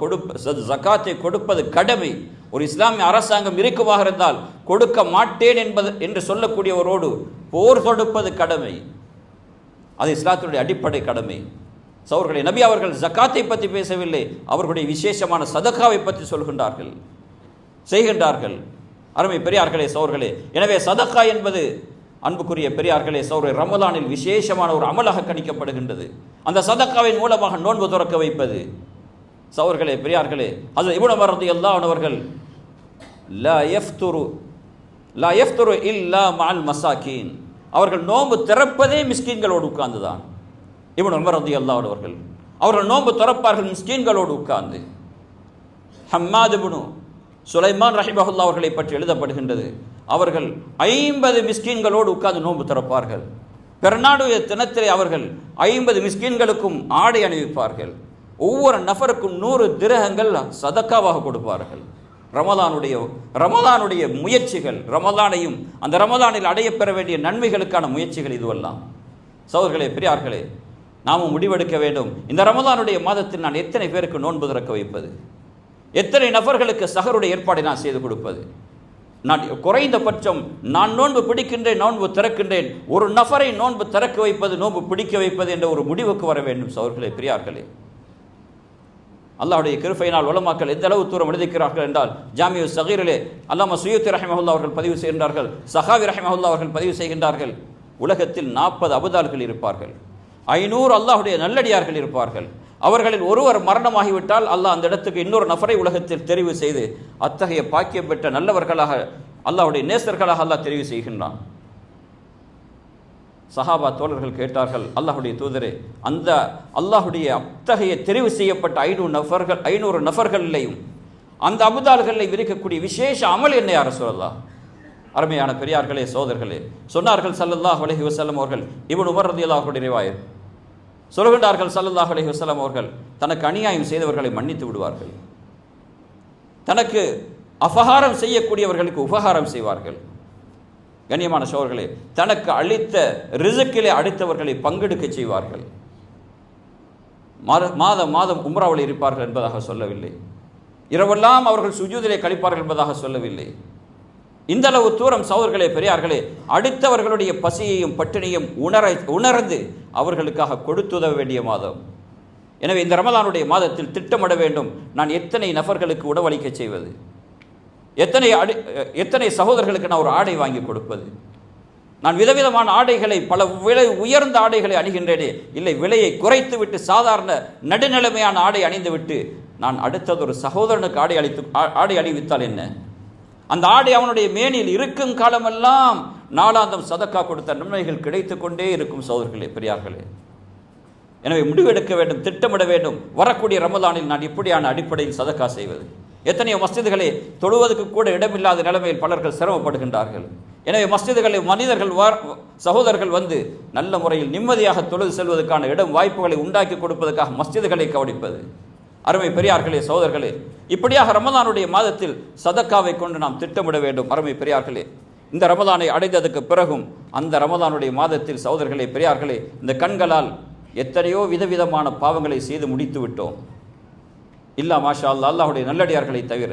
ஜகாத்தை கொடுப்பது கடமை. ஒரு இஸ்லாமிய அரசாங்கம் இருக்குமாக இருந்தால் கொடுக்க மாட்டேன் என்று சொல்லக்கூடியவரோடு போர் தொடுப்பது கடமை. அது இஸ்லாத்தினுடைய அடிப்படை கடமை. சகோதரர்களே, நபி அவர்கள் ஜகாத்தை பற்றி பேசவில்லை, அவர்களுடைய விசேஷமான சதகாவை பற்றி சொல்கின்றார்கள், செய்கின்றார்கள். அருமை பெரியார்களே, சகோதரர்களே, எனவே சதகா என்பது அன்புக்குரிய பெரியார்களே, சகோதரர்களே, ரமலானில் விசேஷமான ஒரு அமலாக கணிக்கப்படுகின்றது. அந்த சதகாவின் மூலமாக நோன்பு துறக்க வைப்பது. சகோதரர்களே, பெரியார்களே, ஹஜ்ரத் இப்னு உமர் ரலியல்லாஹு அன்ஹு அவர்கள் லா யஃப்துரு இல்லா மஅல் மசாகீன், அவர்கள் நோன்பு திறப்பதே மிஸ்கீன்களோடு உட்கார்ந்துதான். இப்னு உமர் ரலியல்லாஹு அன்ஹு அவர்கள் நோன்பு திறப்பார்கள் மிஸ்கீன்களோடு உட்கார்ந்து. ஹம்மாத் இப்னு சுலைமான் ரஹிமஹுல்லாஹ் அவர்களை பற்றி எழுதப்படுகின்றது, அவர்கள் 50 மிஸ்கீன்களோடு உட்கார்ந்து நோன்பு திறப்பார்கள். பெருநாளுடைய தினத்திலே அவர்கள் 50 மிஸ்கீன்களுக்கும் ஆடை அணிவிப்பார்கள். ஒவ்வொரு நபருக்கும் 100 திரகங்கள் சதக்காவாக கொடுப்பார்கள். ரமலானுடைய முயற்சிகள், ரமலானையும் அந்த ரமலானில் அடையப்பெற வேண்டிய நன்மைகளுக்கான முயற்சிகள் இதுவெல்லாம். சகோதரர்களே, பெரியார்களே, நாமும் முடிவெடுக்க வேண்டும். இந்த ரமலானுடைய மாதத்தில் நான் எத்தனை பேருக்கு நோன்பு திறக்க வைப்பது, எத்தனை நபர்களுக்கு சஹருடைய ஏற்பாடை நான் செய்து கொடுப்பது. நான் குறைந்தபட்சம் நான் நோன்பு பிடிக்கின்றேன், நோன்பு திறக்கின்றேன், ஒரு நபரை நோன்பு திறக்க வைப்பது, நோன்பு பிடிக்க வைப்பது என்ற ஒரு முடிவுக்கு வர வேண்டும். சகோதரர்களே, பெரியார்களே, அல்லாஹ்வுடைய கிருபையினால் உலமாக்கள் எந்த அளவு தூரம் எழுதிக்கிறார்கள் என்றால், ஜாமிஉ ஸகீரிலே அல்லாமா சுயூத்தி ரஹிமஹுல்லாஹ் அவர்கள் பதிவு செய்கின்றார்கள், சஹாவி ரஹிமஹுல்லாஹ் அவர்கள் பதிவு செய்கின்றார்கள், உலகத்தில் 40 அபுதால்கள் இருப்பார்கள், 500 அல்லாஹ்வுடைய நல்லடியார்கள் இருப்பார்கள். அவர்களில் ஒருவர் மரணமாகிவிட்டால் அல்லாஹ் அந்த இடத்துக்கு இன்னொரு நபரை உலகத்தில் தெரிவு செய்து அத்தகைய பாக்கியம் பெற்ற நல்லவர்களாக, அல்லாஹ்வுடைய நேசர்களாக அல்லாஹ் தெரிவு செய்கின்றான். சஹாபா தோழர்கள் கேட்டார்கள், அல்லாஹ்வுடைய தூதரே, அந்த அல்லாஹ்வுடைய அத்தகைய தெரிவு செய்யப்பட்ட 500 நபர்களையும் அந்த அபுதால்களை விரிக்கக்கூடிய விசேஷ அமல் என்ன யா ரசூலல்லாஹ்? அருமையான பெரியார்களே, சோதர்களே, சொன்னார்கள் ஸல்லல்லாஹு அலைஹி வஸல்லம் அவர்கள், இப்னு உமர் ரலியல்லாஹு அன்ஹு ரிவாயத் சொல்கின்றார்கள், ஸல்லல்லாஹு அலைஹி வஸல்லம் அவர்கள் தனக்கு அநியாயம் செய்தவர்களை மன்னித்து விடுவார்கள், தனக்கு அபகாரம் செய்யக்கூடியவர்களுக்கு உபகாரம் செய்வார்கள். கண்ணியமான சகோதரர்களே, தனக்கு அளித்த ரிசுக்கிலே அளித்தவர்களை பங்கெடுக்க செய்வார்கள். மாதம் உம்ராவில் இருப்பார்கள் என்பதாக சொல்லவில்லை, இரவெல்லாம் அவர்கள் சுஜூதிலே கழிப்பார்கள் என்பதாக சொல்லவில்லை. இந்த அளவு தூரம் சகோதரர்களே, பெரியார்களே, அடுத்தவர்களுடைய பசியையும் பட்டினியும் உணர்ந்து அவர்களுக்காக கொடுத்துதவ வேண்டிய மாதம். எனவே இந்த ரமலானுடைய மாதத்தில் திட்டமிட வேண்டும், நான் எத்தனை நபர்களுக்கு உணவளிக்க செய்வது, எத்தனை சகோதரர்களுக்கு நான் ஒரு ஆடை வாங்கி கொடுப்பது. நான் விதவிதமான ஆடைகளை, பல விலை உயர்ந்த ஆடைகளை அணிகின்றேனே, இல்லை விலையை குறைத்து விட்டு சாதாரண நடுநிலைமையான ஆடை அணிந்து விட்டு நான் அடுத்தது ஒரு சகோதரனுக்கு ஆடை அணிவித்தால் என்ன? அந்த ஆடை அவனுடைய மேனில் இருக்கும் காலமெல்லாம் நாளாந்தம் சதக்கா கொடுத்த நன்மைகள் கிடைத்து கொண்டே இருக்கும் சகோதரர்களே, பெரியார்களே. எனவே முடிவெடுக்க வேண்டும், திட்டமிட வேண்டும். வரக்கூடிய ரமலானில் நான் இப்படியான அடிப்படையில் சதக்கா செய்வது. எத்தனையோ மஸ்ஜிதுகளை தொழுவதற்கு கூட இடமில்லாத நிலைமையில் பலர்கள் சிரமப்படுகின்றார்கள். எனவே மஸ்ஜிதுகளை மனிதர்கள் சகோதரர்கள் வந்து நல்ல முறையில் நிம்மதியாக தொழுது செல்வதற்கான இடம் வாய்ப்புகளை உண்டாக்கி கொடுப்பதற்காக மஸ்ஜிதுகளை கவனிப்பது. அருமை பெரியார்களே, சகோதரர்களே, இப்படியாக ரமலானுடைய மாதத்தில் சதக்காவை கொண்டு நாம் திட்டமிட வேண்டும். அருமை பெரியார்களே, இந்த ரமலானை அடைந்ததுக்கு பிறகும் அந்த ரமலானுடைய மாதத்தில் சகோதரர்களே, பெரியார்களே, இந்த கண்களால் எத்தனையோ விதவிதமான பாவங்களை செய்து முடித்து விட்டோம். இல்லா மாஷா அல்லா, அல்லாஹுடைய நல்லடியார்களை தவிர.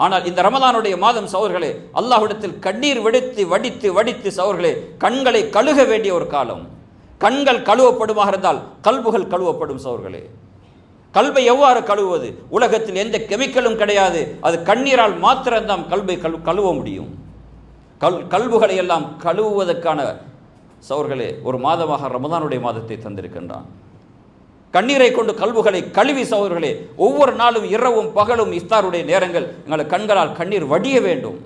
ஆனால் இந்த ரமலானுடைய மாதம் சகோதரர்களே, அல்லாஹ்விடத்தில் கண்ணீர் வடித்து வடித்து சகோதரர்களே, கண்களை கழுக வேண்டிய ஒரு காலம். கண்கள் கழுவப்படுமாக இருந்தால் கல்புகள் கழுவப்படும் சகோதரர்களே. கல்வை எவ்வாறு கழுவுவது? உலகத்தில் எந்த கெமிக்கலும் கிடையாது. அது கண்ணீரால் மாத்திரம்தான் கல்வை கழுவ முடியும். கல்புகளை எல்லாம் கழுவுவதற்கான சகோதரர்களே ஒரு மாதமாக ரமலானுடைய மாதத்தை தந்திருக்கின்றான். கண்ணீரை கொண்டு கல்புகளை கழுவி சகோதரர்களே, ஒவ்வொரு நாளும் இரவும் பகலும் இஃப்தாருடைய நேரங்கள் எங்கள் கண்களால் கண்ணீர் வடிய வேண்டும்.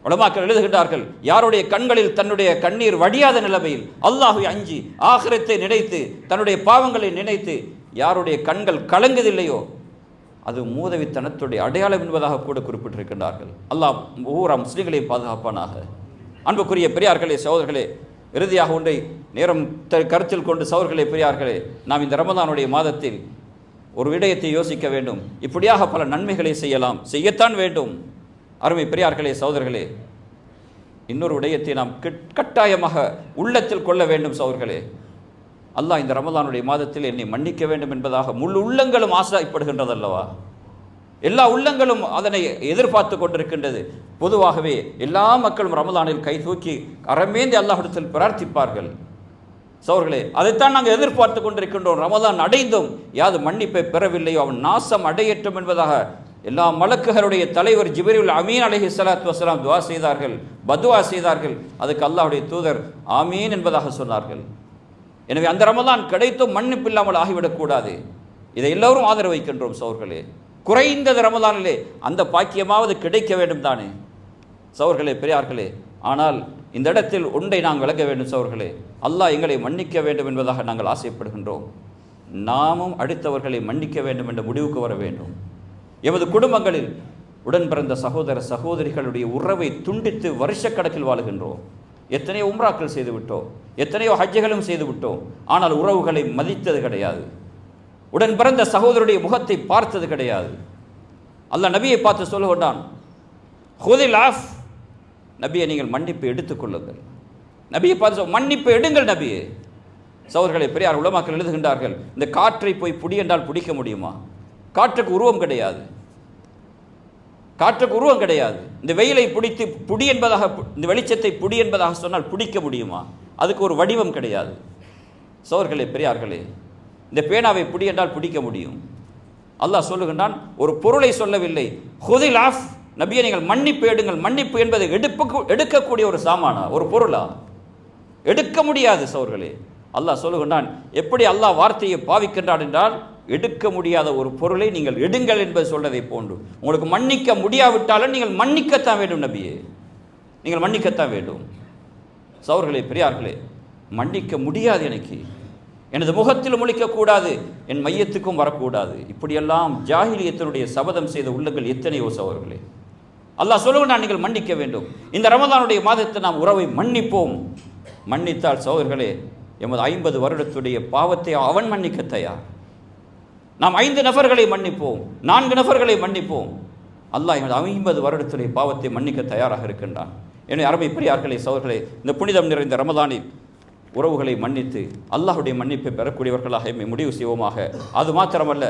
உலமாக்கள் எழுதுகின்றார்கள், யாருடைய கண்களில் தன்னுடைய கண்ணீர் வடியாத நிலைமையில் அல்லாஹ்வை அஞ்சி ஆகிரத்தை நினைத்து தன்னுடைய பாவங்களை நினைத்து யாருடைய கண்கள் கலங்குதில்லையோ அது மூதவித்தனத்துடைய அடையாளம் என்பதாக கூட குறிப்பிட்டிருக்கின்றார்கள். அல்லாஹ் ஒவ்வொரு முஸ்லிம்களையும் பாதுகாப்பானாக. அன்புக்குரிய பெரியார்களே, சகோதரர்களே, இறுதியாக ஒன்றை நேரம் கருத்தில் கொண்டு சகோதரர்களே, பெரியார்களே, நாம் இந்த ரமலானுடைய மாதத்தில் ஒரு விடயத்தை யோசிக்க வேண்டும். இப்படியாக பல நன்மைகளை செய்யத்தான் வேண்டும். அருமை பெரியார்களே, சகோதரர்களே, இன்னொரு விடயத்தை நாம் கட்டாயமாக உள்ளத்தில் கொள்ள வேண்டும் சகோதரர்களே. அல்லாஹ் இந்த ரமலானுடைய மாதத்தில் என்னை மன்னிக்க வேண்டும் என்பதாக முழு உள்ளங்களும் ஆசைப்படுகின்றது அல்லவா? எல்லா உள்ளங்களும் அதனை எதிர்பார்த்து கொண்டிருக்கின்றது. பொதுவாகவே எல்லா மக்களும் ரமலானில் கை தூக்கி அறமேந்தி அல்லாஹ்விடத்தில் பிரார்த்திப்பார்கள். சகோதரர்களே, அதைத்தான் நாங்கள் எதிர்பார்த்து கொண்டிருக்கின்றோம். ரமலான் அடைந்தும் யாது மன்னிப்பை பெறவில்லையோ அவன் நாசம் அடையட்டும் என்பதாக எல்லா மலக்குகளுடைய தலைவர் ஜிப்ரீல் அமீன் அலைஹிஸ்ஸலாத்து வஸ்ஸலாம் துஆ செய்தார்கள், பதுவா செய்தார்கள். அதுக்கு அல்லாஹ்வுடைய தூதர் ஆமீன் என்பதாக சொன்னார்கள். எனவே அந்த ரமலான் கிடைத்தும் மன்னிப்பு இல்லாமல் ஆகிவிடக்கூடாது. இதை எல்லோரும் ஆதரவு வைக்கின்றோம் சகோதரர்களே. குறைந்தது ரமலானிலே அந்த பாக்கியமாவது கிடைக்க வேண்டும் தானே சகோதரர்களே, பெரியார்களே. ஆனால் இந்த இடத்தில் ஒன்றை நாங்கள் விளக்க வேண்டும் சகோதரர்களே, அல்லாஹ் எங்களை மன்னிக்க வேண்டும் என்பதாக நாங்கள் ஆசைப்படுகின்றோம். நாமும் அடுத்தவர்களை மன்னிக்க வேண்டும் என்ற முடிவுக்கு வர வேண்டும். எமது குடும்பங்களில் உடன் பிறந்த சகோதர சகோதரிகளுடைய உறவை துண்டித்து வருஷக்கணக்கில் வாழுகின்றோம். எத்தனையோ உம்ராக்கள் செய்து விட்டோம், எத்தனையோ ஹஜ்ஜுகளும் செய்து விட்டோம். ஆனால் உறவுகளை மதித்தது கிடையாது. உடன் பிறந்த சகோதரருடைய முகத்தை பார்த்தது கிடையாது. அல்லாஹ் நபியை பார்த்து சொல்லுகின்றான், ஹுதில் ஆஃப், நபியை நீங்கள் மன்னிப்பு எடுத்துக்கொள்ளுங்கள். நபியை பார்த்து மன்னிப்பு எடுங்கள் நபியே. சகோதரர்களை, பெரியார் உலமாக்கள் எழுதுகின்றார்கள், இந்த காற்றை போய் புடி என்றால் பிடிக்க முடியுமா? காற்றுக்கு உருவம் கிடையாது. காற்றுக்கு உருவம் கிடையாது. இந்த வெயிலை பிடித்து புடி என்பதாக, இந்த வெளிச்சத்தை புடி என்பதாக சொன்னால் பிடிக்க முடியுமா? அதுக்கு ஒரு வடிவம் கிடையாது. சகோதரர்களே, பெரியார்களே, இந்த பேனாவை புடி என்றால் பிடிக்க முடியும். அல்லாஹ் சொல்லுகின்றான், ஒரு பொருளை சொல்லவில்லை. ஹுதில் ஆஃப், நபியை நீங்கள் மன்னிப்பு எடுங்கள். மன்னிப்பு என்பது எடுக்கக்கூடிய ஒரு சாமானா, ஒரு பொருளா? எடுக்க முடியாது சகோதரர்களே. அல்லாஹ் சொல்லுகின்றான், எப்படி அல்லாஹ் வார்த்தையை பாவிக்கின்றான் என்றால், எடுக்க முடியாத ஒரு பொருளை நீங்கள் எடுங்கள் என்பது சொல்றதை போன்று. உங்களுக்கு மன்னிக்க முடியாவிட்டாலும் நீங்கள் மன்னிக்கத்தான் வேண்டும் நபியே, நீங்கள் மன்னிக்கத்தான் வேண்டும். சகோதரர்களே, பெரியார்களே, மன்னிக்க முடியாது, எனக்கு எனது முகத்தில் முழிக்கக்கூடாது, என் மையத்துக்கும் வரக்கூடாது. இப்படியெல்லாம் ஜாஹிலியத்தினுடைய சபதம் செய்த உள்ளங்கள் எத்தனையோ சகோதரர்களே. அல்லாஹ் சொல்லுகிறான், நீங்கள் மன்னிக்க வேண்டும். இந்த ரமலானுடைய மாதத்தை நாம் உறவை மன்னிப்போம். மன்னித்தால் சகோதரர்களே, எமது 50 வருடத்துடைய பாவத்தை அவன் மன்னிக்க தயார். நாம் 5 நபர்களை மன்னிப்போம், 4 நபர்களை மன்னிப்போம். அல்லாஹ் எமது 50 வருடத்துடைய பாவத்தை மன்னிக்க தயாராக இருக்கின்றான். எனவே அருமை பெரியார்களே, சகோதரர்களே, இந்த புனிதம் நிறைந்த ரமலானில் உறவுகளை மன்னித்து அல்லாஹுடைய மன்னிப்பை பெறக்கூடியவர்களாக எம்மை முடிவு செய்வோமாக. அது மாத்திரமல்ல,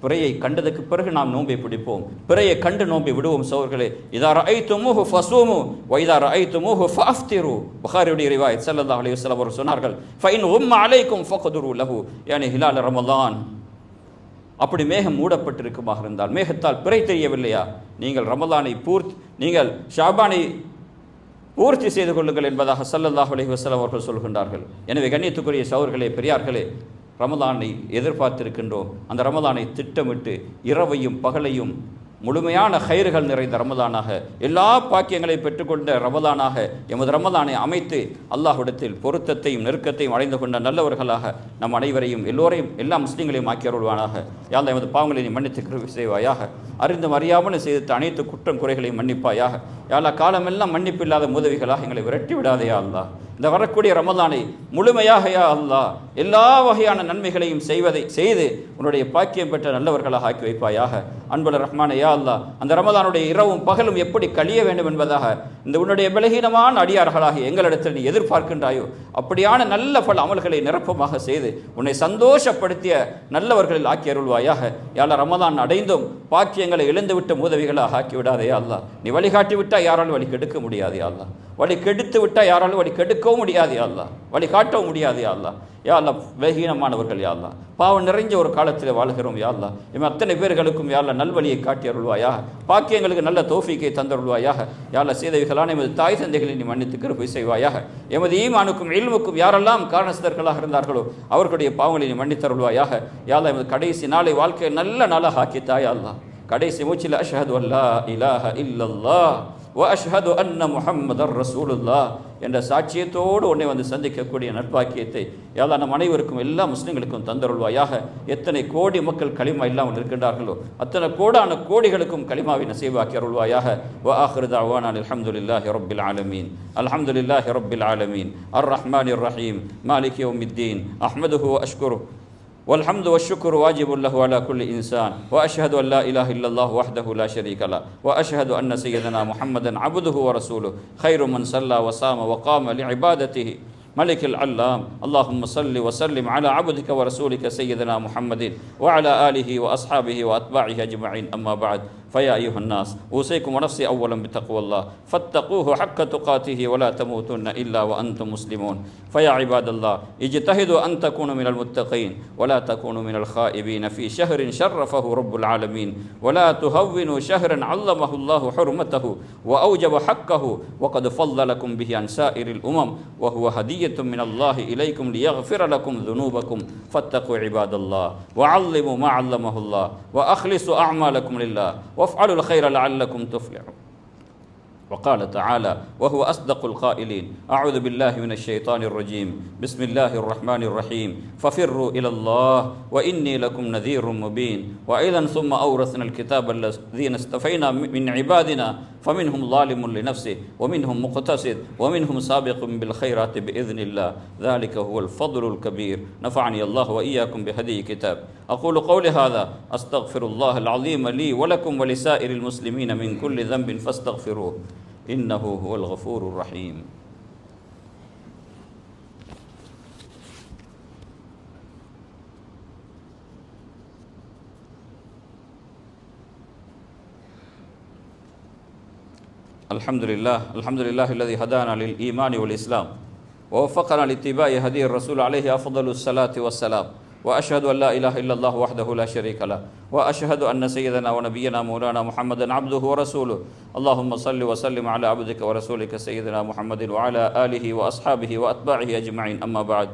பிறையை கண்டதுக்கு பிறகு நாம் நோன்பை பிடிப்போம். பிறையை கண்டு நோன்பை விடுவோம் சகோதரர்களே. இதா ரஅய்துமூஹு ஃபஸூமு வ இதா ரஅய்துமூஹு ஃபஅஃப்திரு. புகாரியுடைய ரிவாயத் ஸல்லல்லாஹு அலைஹி வஸல்லம் அவர்கள் சொன்னார்கள், ஃபைன் உம்ம அலைக்கும் ஃபக்துரு லஹு, யானி ஹிலால் ரமலான். அப்படி மேகம் மூடப்பட்டிருக்குமாக இருந்தால், மேகத்தால் பிறை தெரியவில்லையா, நீங்கள் ரமலானை நீங்கள் ஷாபானை பூர்த்தி செய்து கொள்ளுங்கள் என்பதாக ஸல்லல்லாஹு அலைஹி வஸல்லம் அவர்கள் சொல்கின்றார்கள். எனவே கண்ணியத்துக்குரிய சகோதரர்களே, பெரியார்களே, ரமலானை எதிர்பார்த்திருக்கின்றோம். அந்த ரமலானை திட்டமிட்டு இரவையும் பகலையும் முழுமையான கயிறுகள் நிறைந்த ரமதானாக, எல்லா பாக்கியங்களையும் பெற்றுக்கொண்ட ரமதானாக எமது ரமதானை அமைத்து அல்லாஹ்விடத்தில் பொருத்தத்தையும் நெருக்கத்தையும் அடைந்து கொண்ட நல்லவர்களாக நம் அனைவரையும் எல்லோரையும் எல்லா முஸ்லீம்களையும் ஆக்கி அருள்வானாக. யா அல்லாஹ் எமது பாவங்களை மன்னித்து கிருபை செய்வாயாக. அறிந்தும் அறியாமலும் செய்த அனைத்து குற்றம் குறைகளையும் மன்னிப்பாயாக. யா அல்லாஹ் காலமெல்லாம் மன்னிப்பில்லாத உதவிகளாக எங்களை விரட்டி விடாதே யா அல்லாஹ். இந்த வரக்கூடிய ரமதானை முழுமையாக யா அல்லாஹ் எல்லா வகையான நன்மைகளையும் செய்து உன்னுடைய பாக்கியம் பெற்ற நல்லவர்களாக ஆக்கி வைப்பாயாக. அன்புள்ள ரஹ்மானே யா அல்லாஹ், அந்த ரமதானுடைய இரவும் பகலும் எப்படி கழிய வேண்டும் என்பதாக இந்த உன்னுடைய பலகீனமான அடியார்களாக எங்களிடத்தில் நீ எதிர்பார்க்கின்றாயோ அப்படியான நல்ல பல அமல்களை நிரப்பமாக செய்து உன்னை சந்தோஷப்படுத்திய நல்லவர்களில் ஆக்கி அருள்வாயாக. யா அல்லாஹ், ரமதான் அடைந்தும் பாக்கியங்களை இழந்துவிட்ட உதவிகளாக ஆக்கி விடாதே யா அல்லாஹ். நீ வழிகாட்டி விட்டால் யாராலும் வழி கெடுக்க முடியாது யா அல்லாஹ். வழி கெடுத்து விட்டால் யாராலும் வழி கெடுக்கவும் முடியாது யா அல்லாஹ். வழி காட்டவும் முடியாது யா அல்லாஹ். யா அல்லாஹ், பலகீனமானவர்கள் யா அல்லாஹ், பாவம் நிறைஞ்ச ஒரு காலத்தில் வாழ்கிறோம் யா அல்லாஹ். அத்தனை பேர்களுக்கும் யா அல்லாஹ் நல்வழியை காட்டி அருள்வாயாக. பாக்கியங்களுக்கு நல்ல தௌஃபீக்கை தந்தருள்வாயாக. யா அல்லாஹ், செய்தவைகளான எமது தாய் தந்தைகளை நீ மன்னித்து கிருபை செய்வாயாக. எமது ஈமானுக்கும் இல்முக்கும் யாரெல்லாம் காரணஸ்தர்களாக இருந்தார்களோ அவர்களுடைய பாவங்களை நீ மன்னித்தருள்வாயாக. யா அல்லாஹ், எமது கடைசி நாளை வாழ்க்கையை நல்ல நாளாக ஆக்கித்தா யா அல்லாஹ். கடைசி மூச்சில் அஷ்ஹது அல்லா இலாஹ இல்லல்லாஹ் வ அஷ்ஹது அன்ன முஹம்மதர் ரசூலுல்லாஹ் என்ற சாட்சியத்தோடு உன்னை வந்து சந்திக்கக்கூடிய நட்பாக்கியத்தை யா அல்லாஹ் நம் அனைவருக்கும் எல்லா முஸ்லிம்களுக்கும் தந்தருள்வாயாக. எத்தனை கோடி மக்கள் களிமா இல்லாமல் இருக்கின்றார்களோ அத்தனை கோடான கோடிகளுக்கும் களிமாவை நசீபாக்கி அருள்வாயாக. வ ஆகிரு தஅவானா அல்ஹம்துலில்லாஹி ரப்பில் ஆலமீன். அல்ஹம்துலில்லாஹி ரப்பில் ஆலமீன். அர் ரஹ்மானிர் ரஹீம். மாலிகி யௌமித்தீன். அஹ்மதுஹு வ அஷ்குரு والحمد والشكر واجب له على كل إنسان. وأشهد أن لا إله إلا الله وحده لا شريك له. وأشهد أن سيدنا محمدا عبده ورسوله خير من صلى وصام وقام لعبادته ملك العلام. اللهم صل وسلم على عبدك ورسولك سيدنا محمد وعلى آله وأصحابه وأتباعه أجمعين. أما بعد، فيا أيها الناس، أوصيكم ونفسي أولا بتقوى الله فاتقوه حق تقاته ولا تموتن إلا وأنتم مسلمون. فيا عباد الله، اجتهدوا أن تكونوا من المتقين ولا تكونوا من الخائبين في شهر شرفه رب العالمين. ولا تهونوا شهرا علمه الله حرمته وأوجب حقه وقد فضلكم به عن سائر الأمم وهو هدية من الله إليكم ليغفر لكم ذنوبكم. فاتقوا عباد الله وعلموا ما علمه الله وأخلصوا أعمالكم لله وافعلوا الخير لعلكم تفلحون. وقال تعالى وهو أصدق القائلين: أعوذ بالله من الشيطان الرجيم، بسم الله الرحمن الرحيم، ففروا إلى الله وإني لكم نذير مبين. وأيضا ثم أورثنا الكتاب الذين اصطفينا من عبادنا فمنهم ظالم لنفسه ومنهم مقتصد ومنهم سابق بالخيرات بإذن الله، ذلك هو الفضل الكبير. نفعني الله وإياكم بهدي كتاب. أقول قولي هذا أستغفر الله العظيم لي ولكم ولسائر المسلمين من كل ذنب فاستغفروه إنه هو الغفور الرحيم. الحمد لله الذي هدانا للإيمان والإسلام ووفقنا لاتباع هدي الرسول عليه أفضل الصلاة والسلام. وأشهد أن لا إله إلا الله وحده لا شريك له وأشهد أن سيدنا ونبينا مولانا محمدا عبده ورسوله. اللهم صل وسلم على عبدك ورسولك سيدنا محمد وعلى آله وأصحابه وأتباعه أجمعين. أما بعد،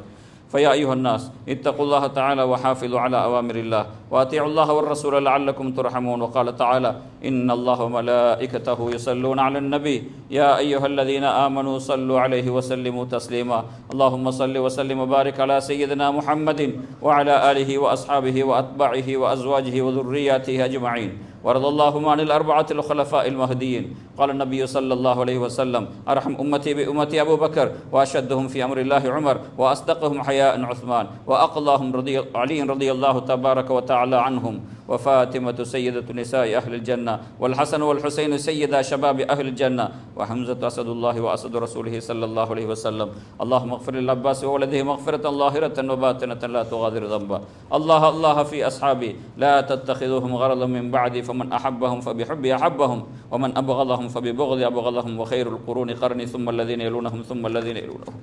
فيا أيها الناس، اتقوا الله تعالى وحافظوا على أوامر الله وأطيعوا الله والرسول لعلكم ترحمون. وقال تعالى: إن الله وملائكته يصلون على النبي يا أيها الذين آمنوا صلوا عليه وسلموا تسليما. اللهم صل وسلم وبارك على سيدنا محمد وعلى آله وأصحابه وأتباعه وأزواجه وذرياته أجمعين. ورضى اللهم عن الأربعة الخلفاء المهديين. قال النبي صلى الله عليه وسلم: أرحم أمتي بأمتي أبو بكر، وأشدهم في أمر الله عمر، وأصدقهم حياء عثمان، وأقضاهم علي رضي الله تبارك وتعالى عنهم، وفاطمة سيدة نساء أهل الجنة، والحسن والحسين سيدا شباب أهل الجنة، وحمزة أسد الله وأسد رسوله صلى الله عليه وسلم. اللهم اغفر للعباس وولده مغفرة ظاهرة وباطنة لا تغادر ذنبا. الله في أصحابي لا تتخذوهم غرضا من بعدي، فمن أحبهم فبحبي أحبهم ومن أبغضهم فببغض أبغضهم، وخير القرون قرني ثم الذين يلونهم ثم الذين يلونهم.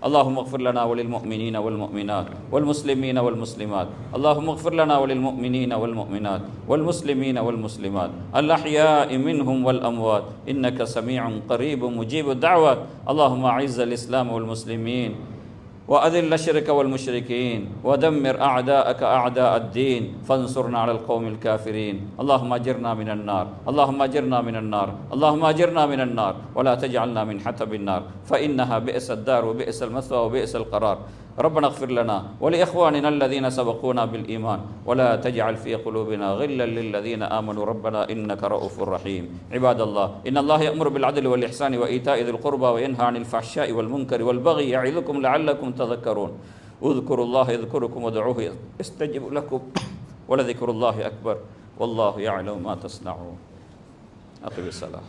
اللهم اغفر لنا وللمؤمنين والمؤمنات والمسلمين والمسلمات. اللهم اغفر لنا وللمؤمنين والمؤمنات والمسلمين والمسلمات الأحياء منهم والأموات إنك سميع قريب مجيب الدعوات. اللهم أعز الإسلام والمسلمين وأذل الشرك والمشركين ودمر أعداءك أعداء الدين فانصرنا على القوم الكافرين. اللهم أجرنا من النار، اللهم أجرنا من النار، اللهم أجرنا من النار، ولا تجعلنا من حطب النار فإنها بئس الدار وبئس المثوى وبئس القرار. ربنا اغفر لنا ولإخواننا الذين سبقونا بالإيمان ولا تجعل في قلوبنا غلا للذين آمنوا ربنا إنك رؤوف رحيم. عباد الله، إن الله يأمر بالعدل والإحسان وإيتاء ذي القربى وينهى عن الفحشاء والمنكر والبغي يعظكم لعلكم تذكرون. اذكروا الله يذكركم ودعوه يستجب لكم ولذكر الله أكبر والله يعلم ما تصنعون. أقم الصلاة.